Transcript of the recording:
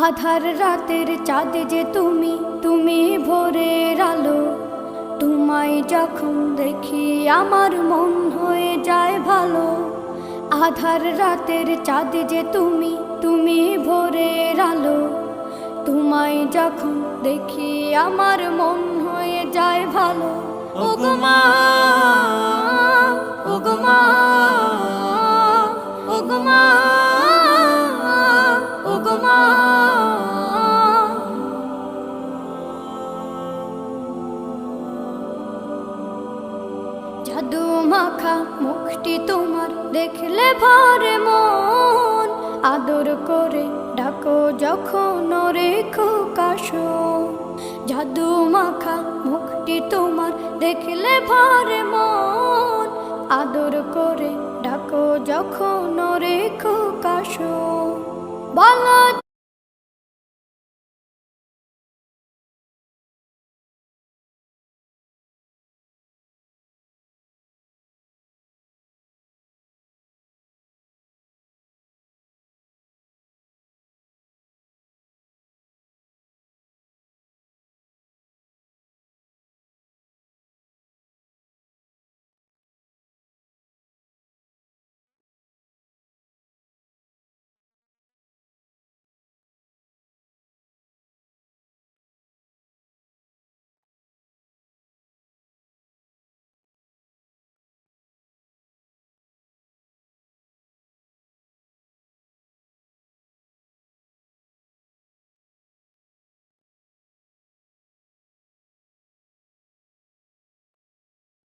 আধার রাতের চাঁদ যে তুমি, তুমি ভোরের আলো। তোমায় যখন দেখি আমার মন হয়ে যায় ভালো। আধার রাতের চাঁদ যে তুমি, তুমি ভোরের আলো। তোমায় যখন দেখি আমার মন হয়ে যায় ভালো। ওগো মা, ওগো মা, ওগো মা, ওগো মা। জাদু মাখা মুখটি তোমার দেখলে ভরে মন। আদর করে ডাকো যখন রেখো কাশো। জাদু মাখা মুখটি তোমার দেখলে ভরে মন। আদর করে ডাকো যখন রেখো কাশো। বলো